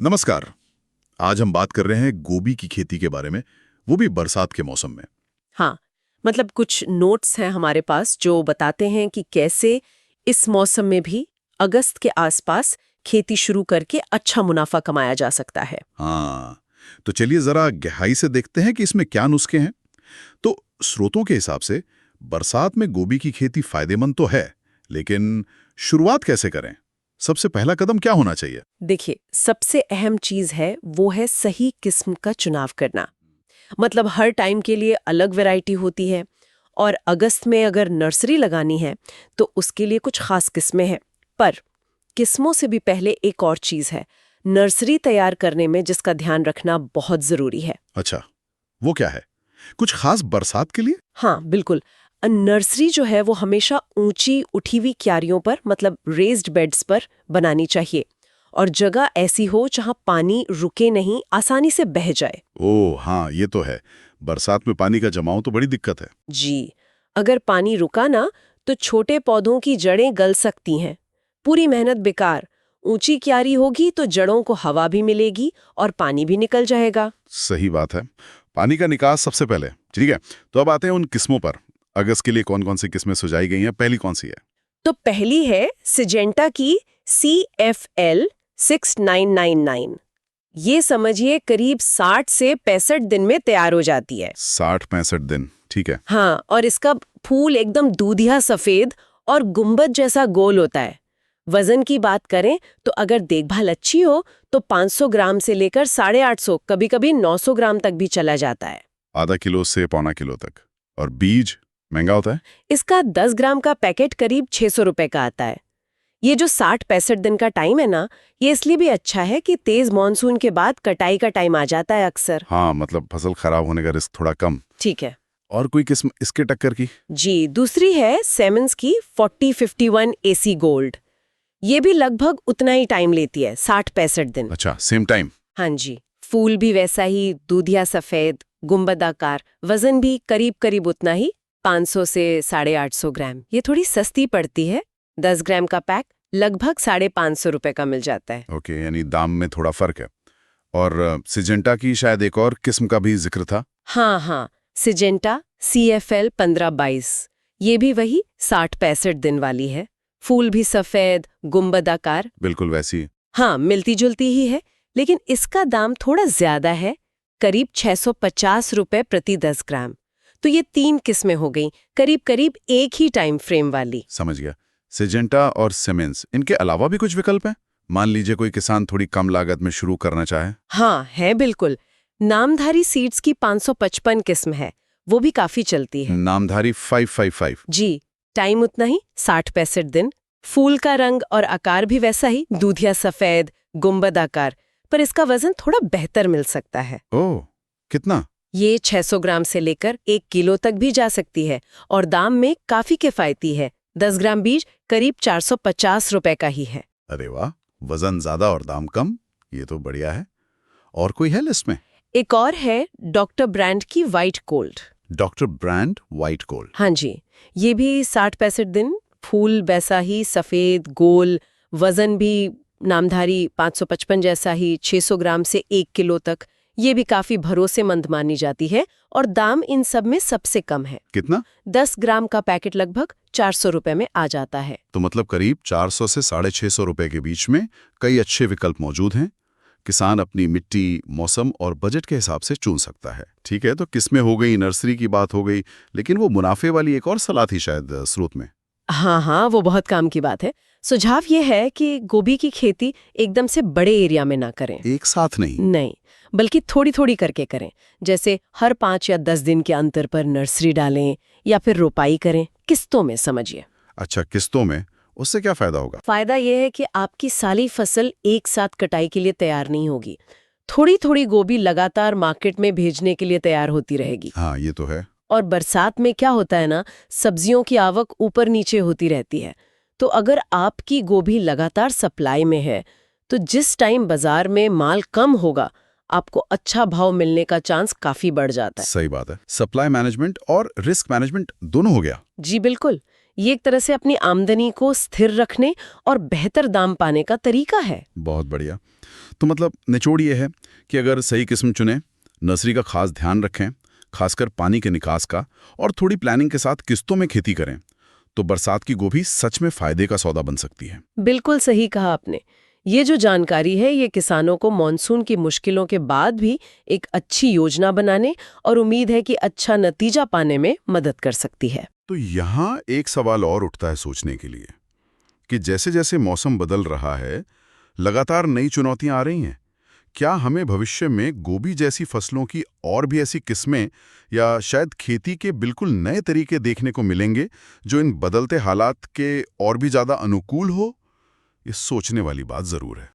नमस्कार। आज हम बात कर रहे हैं गोभी की खेती के बारे में, वो भी बरसात के मौसम में। हाँ, मतलब कुछ नोट्स हैं हमारे पास जो बताते हैं कि कैसे इस मौसम में भी अगस्त के आसपास खेती शुरू करके अच्छा मुनाफा कमाया जा सकता है। हाँ, तो चलिए जरा गहराई से देखते हैं कि इसमें क्या नुस्खे हैं। तो स्रोतों के हिसाब से बरसात में गोभी की खेती फायदेमंद तो है, लेकिन शुरुआत कैसे करें? सबसे पहला कदम क्या होना चाहिए? देखिए, सबसे अहम चीज है वो है सही किस्म का चुनाव करना। मतलब हर टाइम के लिए अलग वैरायटी होती है और अगस्त में अगर नर्सरी लगानी है तो उसके लिए कुछ खास किस्में हैं। पर किस्मों से भी पहले एक और चीज है, नर्सरी तैयार करने में जिसका ध्यान रखना बहुत जरूरी है। अच्छा, वो क्या है? कुछ खास बरसात के लिए? हाँ, बिल्कुल। नर्सरी जो है वो हमेशा ऊंची उठी हुई क्यारियों पर, मतलब रेज्ड बेड्स पर बनानी चाहिए और जगह ऐसी हो जहां पानी रुके नहीं, आसानी से बह जाए। ओह हाँ, ये तो है। बरसात में पानी का जमाव तो बड़ी दिक्कत है। जी, अगर पानी रुका ना तो छोटे पौधों की जड़ें गल सकती हैं। पूरी मेहनत बेकार। ऊंची क्यारी होगी तो जड़ों को हवा भी मिलेगी और पानी भी निकल जाएगा। सही बात है। पानी का निकास सबसे पहले। ठीक है, तो अब आते हैं उन किस्मों पर। अगस्त के लिए कौन कौन सी किस्में सुझाई गई हैं? पहली कौन सी है? तो पहली है सिजेंटा की CFL 6999। ये समझिए करीब 60 से 65 दिन में तैयार हो जाती है। 60-65 दिन, ठीक है। हाँ, और इसका फूल एकदम दूधिया सफेद और गुंबद जैसा गोल होता है। वजन की बात करें तो अगर देखभाल अच्छी हो तो 500 ग्राम से लेकर 850, कभी-कभी 900 ग्राम तक भी चला जाता है। आधा किलो से पौना किलो तक। और बीज महंगा होता है? इसका 10 ग्राम का पैकेट करीब 600 रुपए का आता है। ये जो 60-65 दिन का टाइम है ना, ये इसलिए भी अच्छा है कि तेज मानसून के बाद कटाई का टाइम आ जाता है अक्सर। हाँ, मतलब फसल खराब होने का रिस्क थोड़ा कम। ठीक है। और कोई किस्म इसके टक्कर की? जी, दूसरी है सेमंस की 4051 AC गोल्ड। ये भी लगभग उतना ही टाइम लेती है, 60-65 दिन। अच्छा, सेम टाइम। हाँ जी, फूल भी वैसा ही दूधिया सफेद, गुंबदाकार, वजन भी करीब करीब उतना ही, 500 से 850 ग्राम। ये थोड़ी सस्ती पड़ती है, 10 ग्राम का पैक लगभग 550 रुपए का मिल जाता है। ओके, यानी दाम में थोड़ा फर्क है। और सिजेंटा की शायद एक और किस्म का भी जिक्र था। हाँ, सिजेंटा CFL 1522। ये भी वही 60-65 दिन वाली है। फूल भी सफेद, गुंबदाकार। बिल्कुल वैसी। हाँ, मिलती जुलती ही है, लेकिन इसका दाम थोड़ा ज्यादा है, करीब 650 रुपए प्रति 10 ग्राम। तो ये 3 किस्में हो गई, करीब करीब एक ही टाइम फ्रेम वाली। समझ गया। सिजेंटा और सिमेंस, इनके अलावा भी कुछ विकल्प हैं? मान लीजिए कोई किसान थोड़ी कम लागत में शुरू करना चाहे। हाँ, है बिल्कुल। नामधारी सीड्स की 555 किस्म है, वो भी काफी चलती है। नामधारी 555। जी, टाइम उतना ही, 60-65 दिन। फूल का रंग और आकार भी वैसा ही, दूधिया सफेद, गुंबद आकार, पर इसका वजन थोड़ा बेहतर मिल सकता है। ओह, कितना? ये 600 ग्राम से लेकर 1 किलो तक भी जा सकती है और दाम में काफी किफायती है। 10 ग्राम बीज करीब 450 रुपए का ही है। अरे वाह, वजन ज्यादा और दाम कम, ये तो बढ़िया है। और कोई है लिस्ट में? एक और है डॉक्टर ब्रांड की white gold. Doctor brand white gold. हाँ जी, ये भी 60-65 दिन, फूल वैसा ही सफेद गोल, वजन भी नामधारी 555 जैसा ही, 600 ग्राम से 1 किलो तक। ये भी काफी भरोसेमंद मानी जाती है और दाम इन सब में सबसे कम है। कितना? 10 ग्राम का पैकेट लगभग 400 रुपए में आ जाता है। तो मतलब करीब 400 से 650 रुपए के बीच में कई अच्छे विकल्प मौजूद हैं। किसान अपनी मिट्टी, मौसम और बजट के हिसाब से चुन सकता है। ठीक है, तो किस्में हो गई, नर्सरी की बात हो गई, लेकिन वो मुनाफे वाली एक और सलाह थी शायद स्रोत में। हाँ, वो बहुत काम की बात है। सुझाव ये है कि गोभी की खेती एकदम से बड़े एरिया में ना करें। एक साथ नहीं? नहीं, बल्कि थोड़ी थोड़ी करके करें। जैसे हर 5 या 10 दिन के अंतर पर नर्सरी डालें या फिर रोपाई करें, किस्तों में समझिए। अच्छा, किस्तों में? उससे क्या फायदा होगा? फायदा यह है कि आपकी सारी फसल एक साथ कटाई के लिए तैयार नहीं होगी। थोड़ी थोड़ी गोभी लगातार मार्केट में भेजने के लिए तैयार होती रहेगी। हाँ, ये तो है। और बरसात में क्या होता है ना, सब्जियों की आवक ऊपर नीचे होती रहती है। तो अगर आपकी गोभी लगातार सप्लाई में है तो जिस टाइम बाजार में माल कम होगा, आपको अच्छा भाव मिलने का चांस काफी बढ़ जाता है। सही बात है। सप्लाई मैनेजमेंट और रिस्क मैनेजमेंट दोनों हो गया। जी बिल्कुल। ये एक तरह से अपनी आमदनी को स्थिर रखने और बेहतर दाम पाने का तरीका है। बहुत बढ़िया। तो मतलब निचोड़ ये है कि अगर सही किस्म चुने, नर्सरी का खास ध्यान रखें, खासकर पानी के निकास का, और थोड़ी प्लानिंग के साथ किस्तों में खेती करें, तो बरसात की गोभी सच में फायदे का सौदा बन सकती है। बिल्कुल सही कहा आपने। ये जो जानकारी है ये किसानों को मॉनसून की मुश्किलों के बाद भी एक अच्छी योजना बनाने और उम्मीद है कि अच्छा नतीजा पाने में मदद कर सकती है। तो यहाँ एक सवाल और उठता है सोचने के लिए कि जैसे जैसे मौसम बदल रहा है, लगातार नई चुनौतियां आ रही हैं। क्या हमें भविष्य में गोभी जैसी फसलों की और भी ऐसी किस्में या शायद खेती के बिल्कुल नए तरीके देखने को मिलेंगे जो इन बदलते हालात के और भी ज़्यादा अनुकूल हो? ये सोचने वाली बात ज़रूर है।